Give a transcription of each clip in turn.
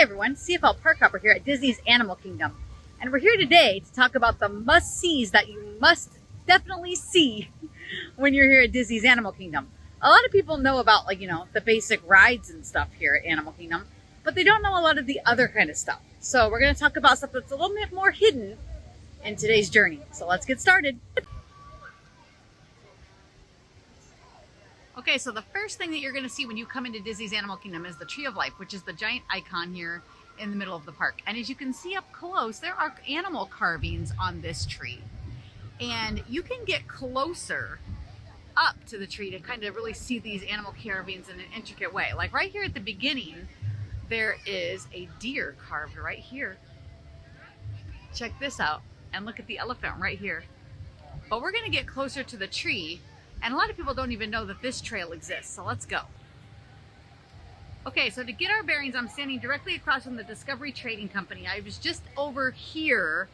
everyone, CFL Park Hopper here at Disney's Animal Kingdom. And we're here today to talk about the must-sees that you must definitely see when you're here at Disney's Animal Kingdom. A lot of people know about, the basic rides and stuff here at Animal Kingdom, but they don't know a lot of the other kind of stuff. So we're going to talk about stuff that's a little bit more hidden in today's journey. So let's get started. Okay, so the first thing that you're going to see when you come into Disney's Animal Kingdom is the Tree of Life, which is the giant icon here in the middle of the park. And as you can see up close, there are animal carvings on this tree. And you can get closer up to the tree to kind of really see these animal carvings in an intricate way. Like right here at the beginning, there is a deer carved right here. Check this out. And look at the elephant right here. But we're going to get closer to the tree. And a lot of people don't even know that this trail exists, so let's go. Okay, so to get our bearings, I'm standing directly across from the Discovery Trading Company. I was just over here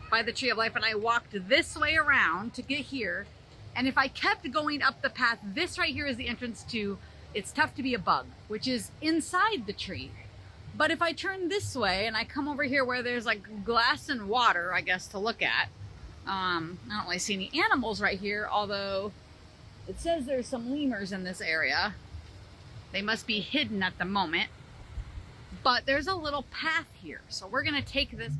by the Tree of Life, and I walked this way around to get here. And if I kept going up the path, this right here is the entrance to It's Tough to Be a Bug, which is inside the tree. But if I turn this way and I come over here where there's like glass and water, I guess, to look at, I don't really see any animals right here, although it says there's some lemurs in this area. They must be hidden at the moment. But there's a little path here. So we're going to take this.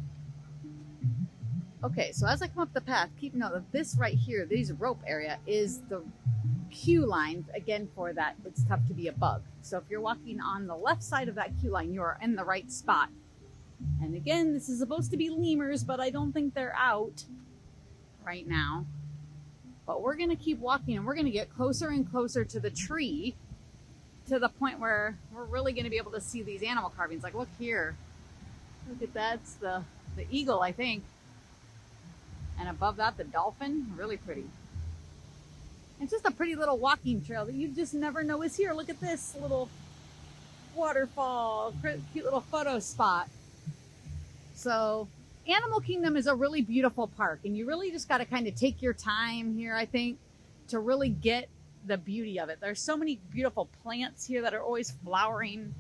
Okay, so as I come up the path, keep note that this right here, this rope area, is the queue line, again, for that It's Tough to Be a Bug. So if you're walking on the left side of that queue line, you are in the right spot. And again, this is supposed to be lemurs, but I don't think they're out right now. But we're going to keep walking, and we're going to get closer and closer to the tree to the point where we're really going to be able to see these animal carvings. Like, look here. Look at that. It's the eagle, I think. And above that, the dolphin. Really pretty. It's just a pretty little walking trail that you just never know is here. Look at this little waterfall. Cute little photo spot. So Animal Kingdom is a really beautiful park, and you really just got to kind of take your time here, I think, to really get the beauty of it. There's so many beautiful plants here that are always flowering.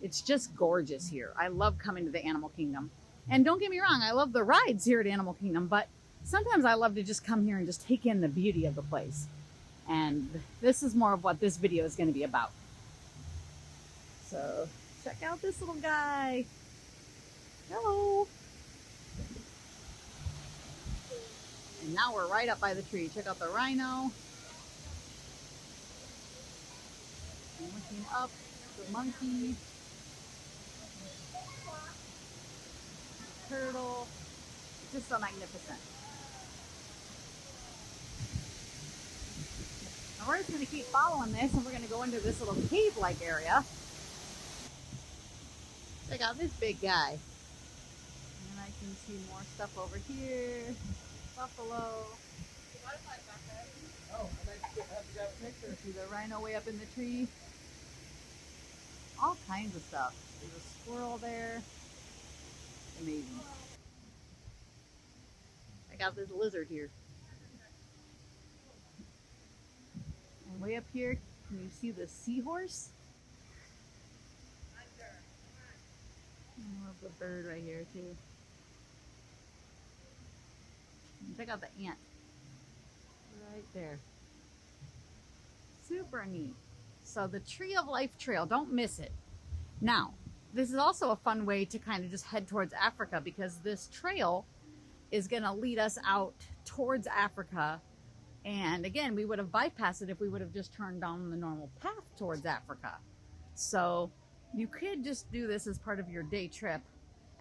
It's just gorgeous here. I love coming to the Animal Kingdom. And don't get me wrong, I love the rides here at Animal Kingdom, but sometimes I love to just come here and just take in the beauty of the place. And this is more of what this video is going to be about. So check out this little guy. Hello. And now we're right up by the tree. Check out the rhino. And looking up, the monkey. The turtle. Just so magnificent. And we're just going to keep following this, and we're going to go into this little cave-like area. Check out this big guy. And I can see more stuff over here. Buffalo. Oh, see the rhino way up in the tree. All kinds of stuff. There's a squirrel there. Amazing. I got this lizard here. And way up here, can you see the seahorse? And I love the bird right here too. And check out the ant. Right there. Super neat. So the Tree of Life Trail, don't miss it. Now, this is also a fun way to kind of just head towards Africa, because this trail is going to lead us out towards Africa. And again, we would have bypassed it if we would have just turned down the normal path towards Africa. So you could just do this as part of your day trip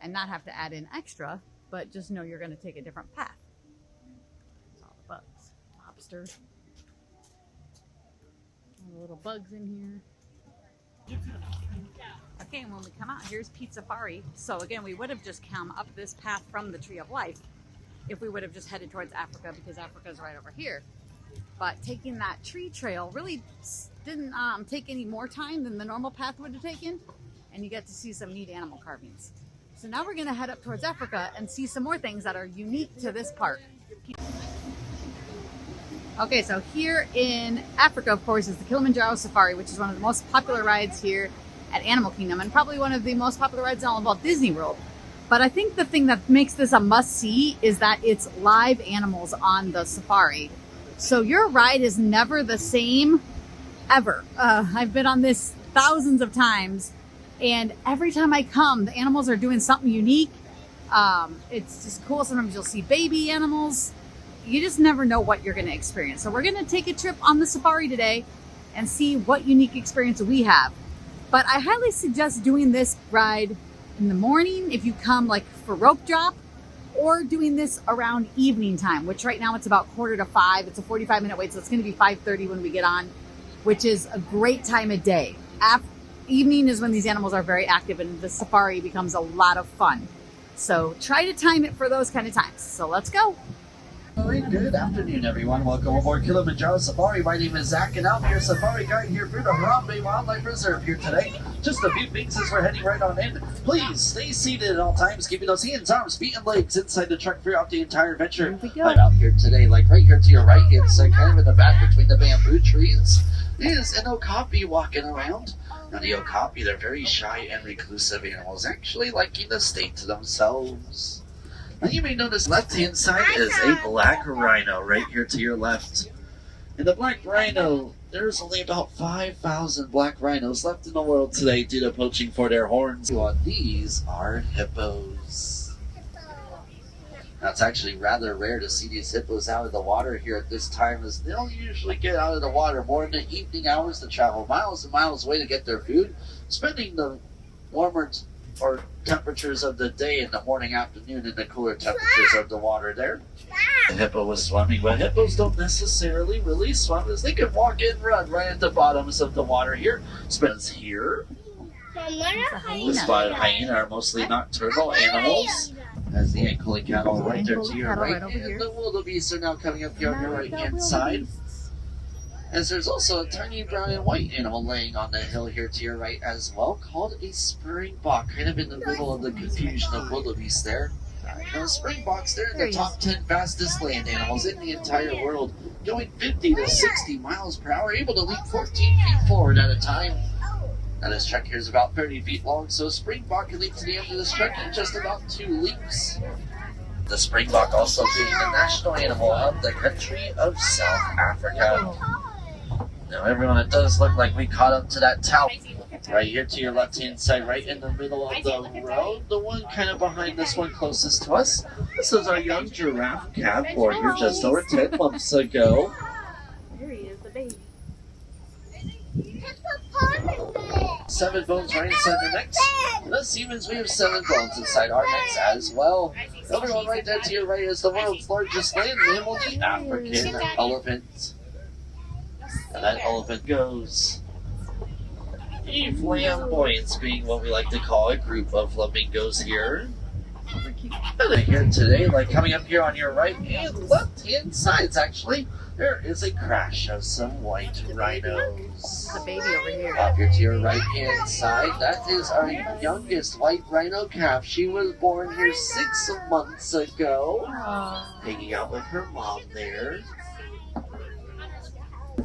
and not have to add in extra, but just know you're going to take a different path. There's all the bugs. Lobster. All the little bugs in here. Okay, and when we come out, here's Pizzafari. So again, we would have just come up this path from the Tree of Life if we would have just headed towards Africa, because Africa is right over here. But taking that tree trail really didn't take any more time than the normal path would have taken, and you get to see some neat animal carvings. So now we're going to head up towards Africa and see some more things that are unique to this park. Okay, so here in Africa, of course, is the Kilimanjaro Safari, which is one of the most popular rides here. at Animal Kingdom, and probably one of the most popular rides in all of Walt Disney World. But I think the thing that makes this a must-see is that it's live animals on the safari. So your ride is never the same, ever. I've been on this thousands of times, and every time I come, the animals are doing something unique. It's just cool. Sometimes you'll see baby animals. You just never know what you're going to experience. So we're going to take a trip on the safari today and see what unique experience we have. But I highly suggest doing this ride in the morning if you come like for rope drop, or doing this around evening time, which right now it's about 4:45. It's a 45-minute wait, so it's going to be 5:30 when we get on, which is a great time of day. Evening is when these animals are very active and the safari becomes a lot of fun. So try to time it for those kind of times. So let's go. All right, good afternoon, everyone. Welcome aboard Kilimanjaro Safari. My name is Zach, and I'm your safari guide here for the Harambe Wildlife Reserve here today. Just a few things as we're heading right on in. Please stay seated at all times, keeping those hands, arms, feet, and legs inside the truck throughout the entire adventure. I'm out here today, like right here to your right, it's kind of in the back between the bamboo trees, is an okapi walking around. Now, the okapi, they're very shy and reclusive animals, actually liking to stay to themselves. Now, you may notice left-hand side is a black rhino right here to your left. And the black rhino, there's only about 5,000 black rhinos left in the world today due to poaching for their horns. These are hippos. Now, it's actually rather rare to see these hippos out of the water here at this time, as they'll usually get out of the water more in the evening hours to travel miles and miles away to get their food, spending the warmer or temperatures of the day in the morning, afternoon, and the cooler temperatures of the water there. The hippo was swimming, but hippos don't necessarily really swim, as they can walk and run right at the bottoms of the water here. Spends here. The spotted hyena are mostly nocturnal animals, as the ankle cattle right there to your right, and the wildebeest are now coming up here on your right-hand side. As there's also a tiny brown and white animal laying on the hill here to your right as well, called a springbok, kind of in the middle of the confusion of wildebeest there. Now, springboks, they're in the top 10 fastest land animals in the entire world, going 50 to 60 miles per hour, able to leap 14 feet forward at a time. Now, this truck here is about 30 feet long, so a springbok can leap to the end of this truck in just about 2 leaps. The springbok also being the national animal of the country of South Africa. Now, everyone, it does look like we caught up to that tower right here to your left-hand side, right in the middle of the road. The one kind of behind this one closest to us. This is our young giraffe calf born here just over 10 months ago. There he is, the baby. 7 bones right inside their necks. And us humans, we have 7 bones inside our necks as well. Everyone, right there to your right is the world's largest land mammal, the African elephant. And that elephant goes. A flamboyance being what we like to call a group of flamingos here. And here today, like coming up here on your right and left hand sides actually, there is a crash of some white rhinos. The baby over here. Up here to your right hand side, that is our youngest white rhino calf. She was born here 6 months ago. Hanging out with her mom there.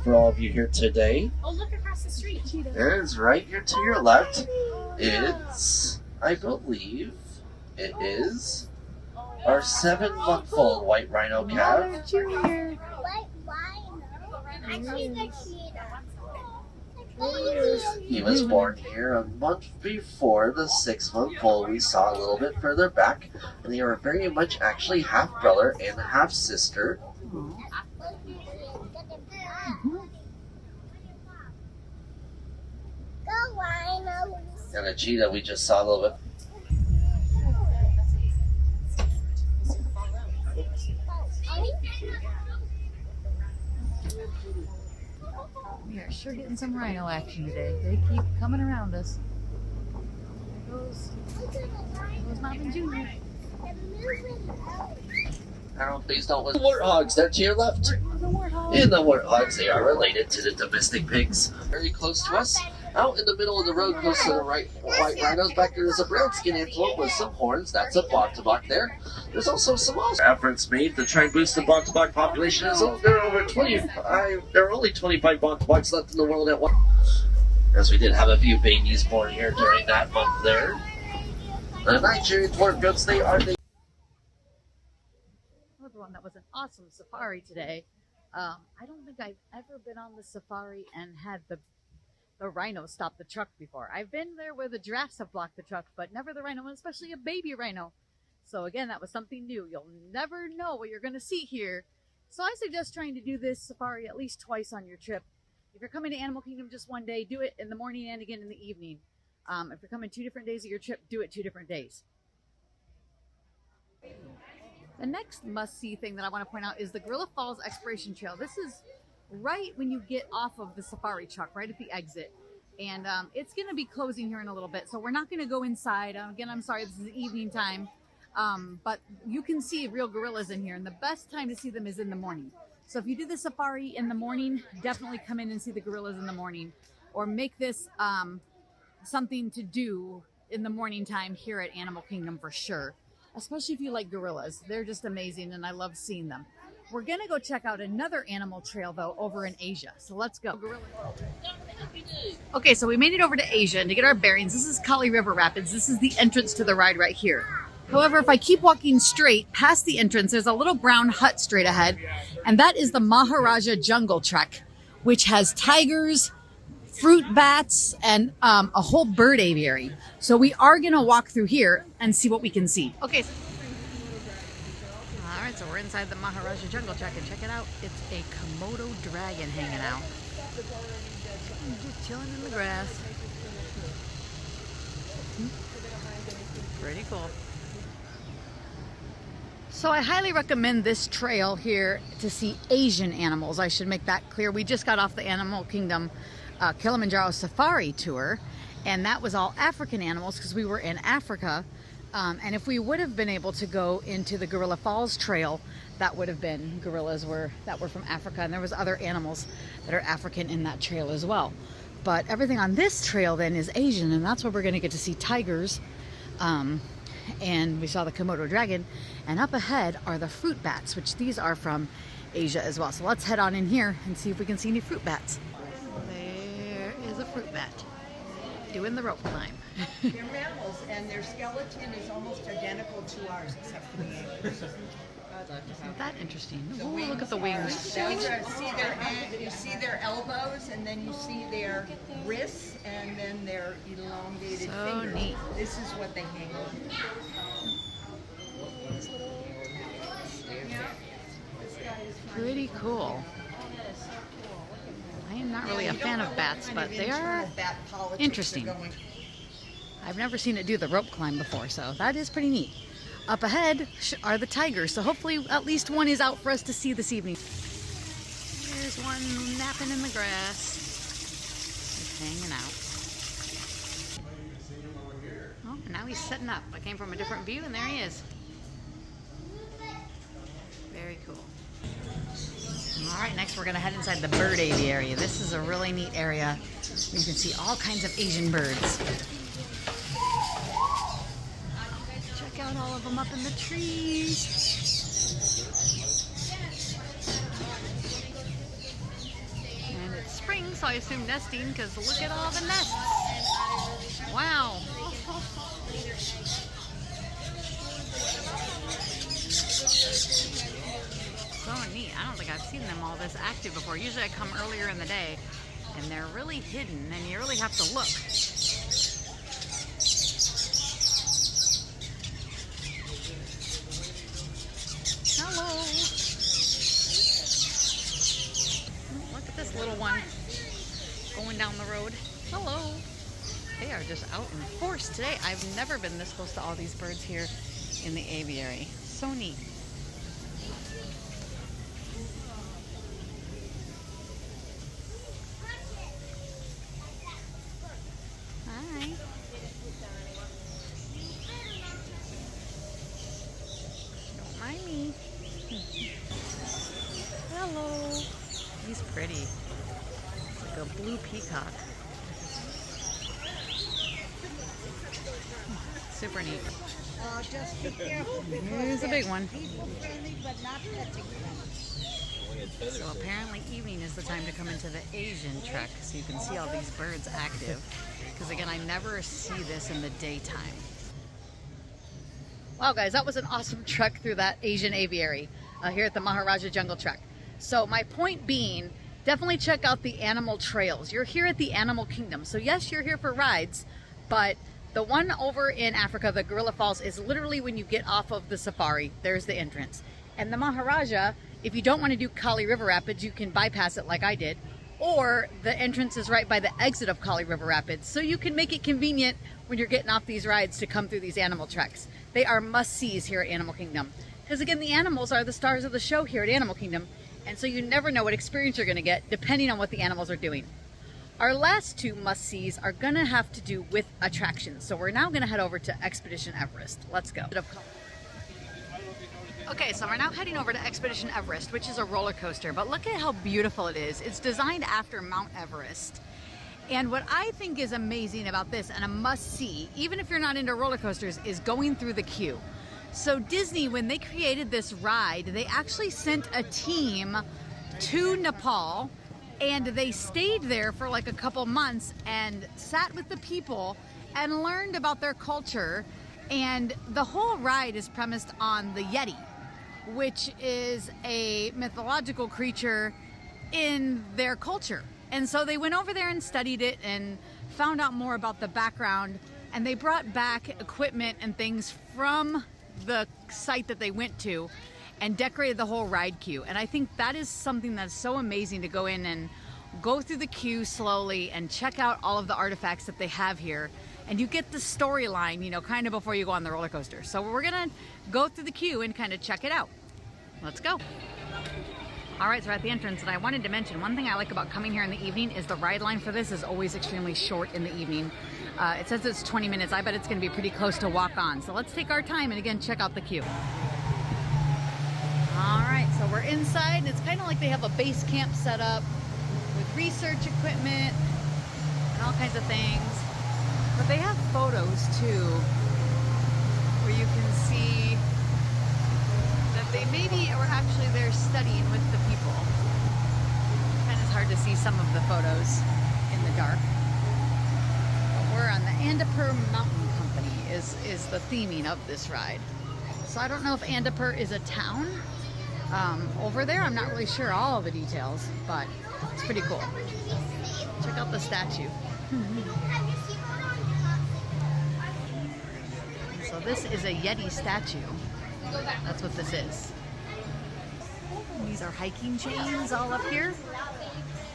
For all of you here today. Oh, look across the street. There's right here to your left. It's, I believe, it is our 7-month-old white rhino calf. He was born here a month before the 6-month-old we saw a little bit further back, and they are very much actually half brother and half sister. And a cheetah we just saw a little bit. We are sure getting some rhino action today. They keep coming around us. There goes Marvin Jr. Now, please don't listen. Warthogs, they're to your left. And the warthogs, they are related to the domestic pigs. Very close to us. Out in the middle of the road, close to the right, white rhinos. Back there is a brown skin antelope with some horns. That's a bok-to-bok there. There's also some efforts made to try and boost the bok-to-bok population. There are over 25. There are only 25 bok-to-boks left in the world at once. as we did have a few babies born here during that month there. The Nigerian dwarf goats, they are the... Everyone, that was an awesome safari today. I don't think I've ever been on the safari and had the rhino stop the truck before. I've been there where the giraffes have blocked the truck, but never the rhino, especially a baby rhino. So again, that was something new. You'll never know what you're going to see here. So I suggest trying to do this safari at least twice on your trip. If you're coming to Animal Kingdom just one day, do it in the morning and again in the evening. If you're coming 2 different days of your trip, do it 2 different days. The next must-see thing that I want to point out is the Gorilla Falls Expiration Trail. This is right when you get off of the safari truck, right at the exit. And it's going to be closing here in a little bit, so we're not going to go inside. Again, I'm sorry, this is evening time. But you can see real gorillas in here, and the best time to see them is in the morning. So if you do the safari in the morning, definitely come in and see the gorillas in the morning. Or make this something to do in the morning time here at Animal Kingdom for sure. Especially if you like gorillas. They're just amazing, and I love seeing them. We're going to go check out another animal trail, though, over in Asia. So let's go. Okay, so we made it over to Asia, and to get our bearings, this is Kali River Rapids. This is the entrance to the ride right here. However, if I keep walking straight past the entrance, there's a little brown hut straight ahead, and that is the Maharaja Jungle Trek, which has tigers, fruit bats, and a whole bird aviary. So we are going to walk through here and see what we can see. Okay. All right, so we're inside the Maharaja Jungle Trek, and check it out. It's a Komodo Dragon hanging out. Just chilling in the grass. Pretty cool. So I highly recommend this trail here to see Asian animals. I should make that clear. We just got off the Animal Kingdom Kilimanjaro Safari tour, and that was all African animals because we were in Africa. And if we would have been able to go into the Gorilla Falls Trail, that would have been gorillas that were from Africa, and there was other animals that are African in that trail as well. But everything on this trail then is Asian, and that's where we're going to get to see tigers. And we saw the Komodo Dragon, and up ahead are the fruit bats, which these are from Asia as well. So let's head on in here and see if we can see any fruit bats. There is a fruit bat doing the rope climb. They're mammals, and their skeleton is almost identical to ours, except for the antlers. Isn't that interesting? Ooh, look at the wings. You see their elbows, and then you see their wrists, and then their elongated So fingers. neat. This is what they hang on. Pretty cool. I am not really a fan of bats, but they are interesting. I've never seen it do the rope climb before, so that is pretty neat. Up ahead are the tigers, so hopefully at least one is out for us to see this evening. There's one napping in the grass. He's hanging out. Oh, and now he's setting up. I came from a different view, and there he is. Very cool. All right, next we're going to head inside the bird aviary. This is a really neat area. You can see all kinds of Asian birds. Check out all of them up in the trees. And it's spring, so I assume nesting, because look at all the nests. Wow. So neat. I don't think I've seen them all this active before. Usually I come earlier in the day, and they're really hidden, and you really have to look. Hello. Look at this little one going down the road. Hello. They are just out in force today. I've never been this close to all these birds here in the aviary. So neat. Hi. Don't mind me. Hello. He's pretty. It's like a blue peacock. Super neat. Just be careful. Here's a big one. People friendly, but not touching friendly. So apparently evening is the time to come into the Asian trek so you can see all these birds active. Because again, I never see this in the daytime. Wow guys, that was an awesome trek through that Asian aviary here at the Maharaja Jungle Trek. So my point being, definitely check out the animal trails. You're here at the Animal Kingdom. So yes, you're here for rides, but the one over in Africa, the Gorilla Falls, is literally when you get off of the safari, there's the entrance. And the Maharaja, if you don't want to do Kali River Rapids, you can bypass it like I did, or the entrance is right by the exit of Kali River Rapids. So you can make it convenient when you're getting off these rides to come through these animal treks. They are must-sees here at Animal Kingdom. Because again, the animals are the stars of the show here at Animal Kingdom. And so you never know what experience you're going to get depending on what the animals are doing. Our last two must-sees are going to have to do with attractions. So we're now going to head over to Expedition Everest. Let's go. Okay, so we're now heading over to Expedition Everest, which is a roller coaster. But look at how beautiful it is. It's designed after Mount Everest. And what I think is amazing about this, and a must-see, even if you're not into roller coasters, is going through the queue. So Disney, when they created this ride, they actually sent a team to Nepal, and they stayed there for like a couple months and sat with the people and learned about their culture. And the whole ride is premised on the Yeti, which is a mythological creature in their culture. And so they went over there and studied it and found out more about the background, and they brought back equipment and things from the site that they went to and decorated the whole ride queue. And I think that is something that's so amazing, to go in and go through the queue slowly and check out all of the artifacts that they have here. And you get the storyline, you know, kind of before you go on the roller coaster. So we're gonna go through the queue and kind of check it out. Let's go. All right, so we're at the entrance, and I wanted to mention one thing I like about coming here in the evening is the ride line for this is always extremely short in the evening. It says it's 20 minutes. I bet it's going to be pretty close to walk on. So let's take our time and again check out the queue. All right, so we're inside, and it's kind of like they have a base camp set up with research equipment and all kinds of things. But they have photos too, where you can see that they maybe were actually there studying with the people. Kind of hard to see some of the photos in the dark. But we're on the Andapur Mountain Company is the theming of this ride. So I don't know if Andapur is a town over there. I'm not really sure all of the details, but it's pretty cool. Check out the statue. So this is a Yeti statue. That's what this is. These are hiking chains all up here.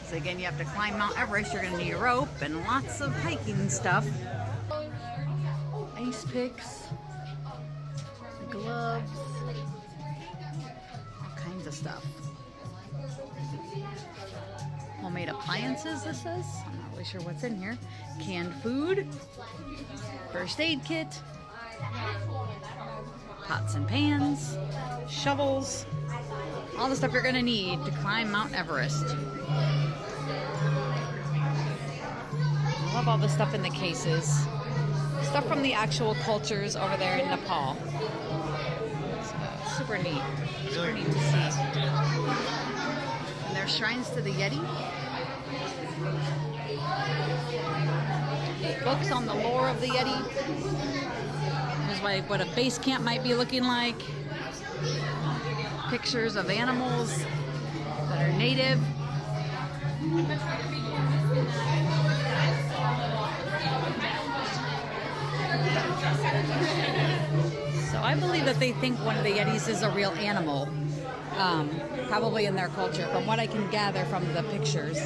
So again, you have to climb Mount Everest. You're going to need a rope and lots of hiking stuff. Ice picks, gloves, all kinds of stuff. Homemade appliances, this says. I'm not really sure what's in here. Canned food, first aid kit, pots and pans, shovels, all the stuff you're going to need to climb Mount Everest. I love all the stuff in the cases. Stuff from the actual cultures over there in Nepal. It's super neat. Super neat to see. And there's shrines to the Yeti. Books on the lore of the Yeti. There's like what a base camp might be looking like. Pictures of animals that are native. So I believe that they think one of the Yetis is a real animal, probably in their culture. From what I can gather from the pictures,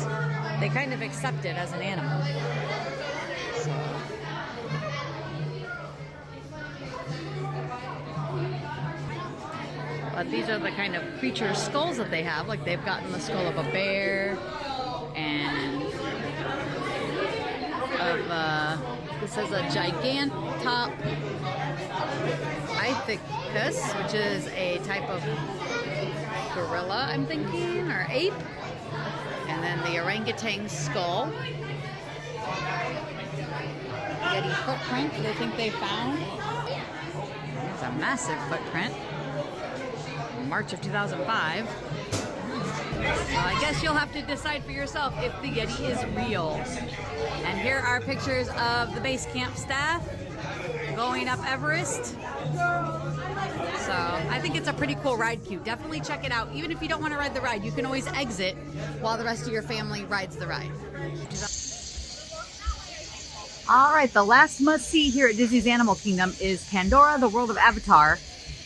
they kind of accept it as an animal. So. But these are the kind of creature skulls that they have. Like they've gotten the skull of a bear and of this is a Gigantop Ithacus, which is a type of gorilla, I'm thinking, or ape. And then the orangutan skull. Yeti footprint they think they found. It's a massive footprint. March of 2005. So I guess you'll have to decide for yourself if the Yeti is real. And here are pictures of the base camp staff going up Everest. So I think it's a pretty cool ride queue. Definitely check it out. Even if you don't want to ride the ride, you can always exit while the rest of your family rides the ride. All right, the last must-see here at Disney's Animal Kingdom is Pandora, the World of Avatar.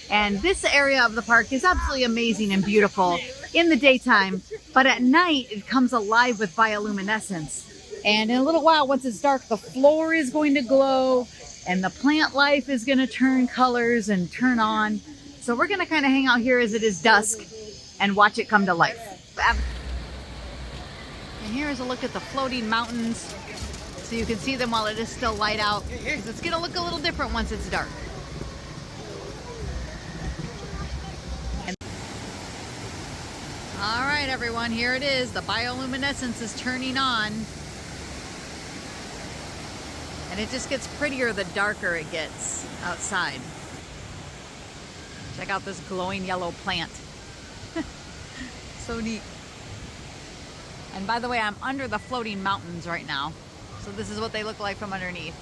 And this area of the park is absolutely amazing and beautiful in the daytime, but at night it comes alive with bioluminescence. And in a little while, once it's dark, the floor is going to glow and the plant life is going to turn colors and turn on. So we're going to kind of hang out here as it is dusk and watch it come to life. And here is a look at the floating mountains, so you can see them while it is still light out, because it's going to look a little different once it's dark. All right, everyone, here it is. The bioluminescence is turning on. And it just gets prettier the darker it gets outside. Check out this glowing yellow plant. So neat. And by the way, I'm under the floating mountains right now. So this is what they look like from underneath.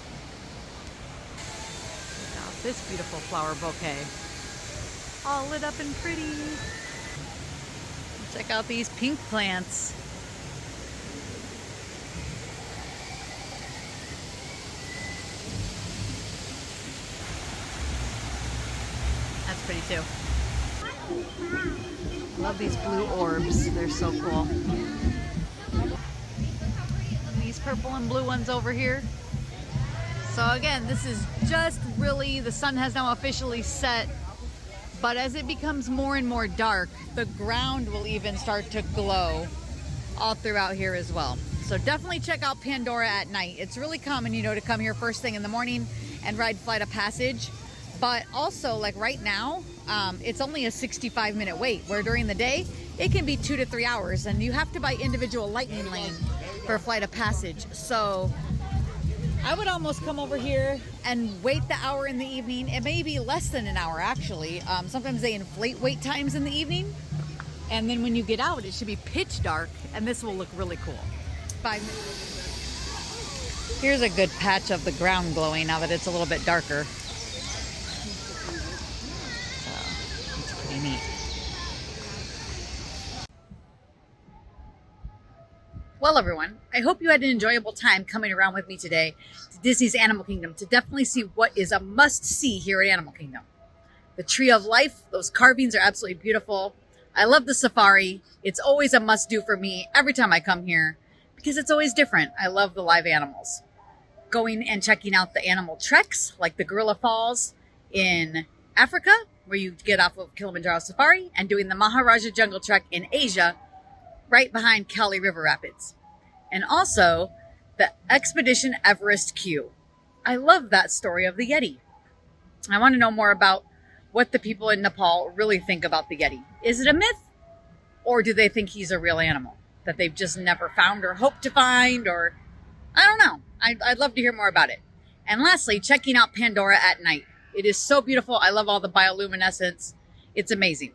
Check out this beautiful flower bouquet. All lit up and pretty. Check out these pink plants. That's pretty too. Love these blue orbs. They're so cool. These purple and blue ones over here. So again, this is just really, the sun has now officially set. But as it becomes more and more dark, the ground will even start to glow all throughout here as well. So definitely check out Pandora at night. It's really common, you know, to come here first thing in the morning and ride Flight of Passage. But also, like right now, it's only a 65-minute wait, where during the day, it can be 2 to 3 hours, and you have to buy individual lightning lane for Flight of Passage. So I would almost come over here and wait the hour in the evening. It may be less than an hour, actually. Sometimes they inflate wait times in the evening. And then when you get out, it should be pitch dark, and this will look really cool. 5 minutes. Here's a good patch of the ground glowing now that it's a little bit darker. So, it's pretty neat. Well, everyone, I hope you had an enjoyable time coming around with me today to Disney's Animal Kingdom to definitely see what is a must-see here at Animal Kingdom. The Tree of Life, those carvings are absolutely beautiful. I love the safari. It's always a must-do for me every time I come here because it's always different. I love the live animals. Going and checking out the animal treks like the Gorilla Falls in Africa, where you get off of Kilimanjaro Safari, and doing the Maharaja Jungle Trek in Asia, right behind Kali River Rapids. And also the Expedition Everest queue. I love that story of the Yeti. I want to know more about what the people in Nepal really think about the Yeti. Is it a myth? Or do they think he's a real animal that they've just never found or hoped to find? Or I don't know. I'd love to hear more about it. And lastly, checking out Pandora at night. It is so beautiful. I love all the bioluminescence. It's amazing.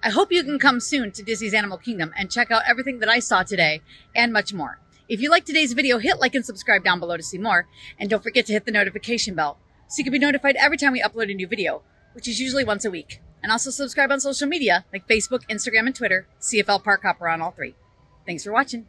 I hope you can come soon to Disney's Animal Kingdom and check out everything that I saw today and much more. If you liked today's video, hit like and subscribe down below to see more. And don't forget to hit the notification bell so you can be notified every time we upload a new video, which is usually once a week. And also subscribe on social media like Facebook, Instagram, and Twitter. CFL Park Hopper on all 3. Thanks for watching.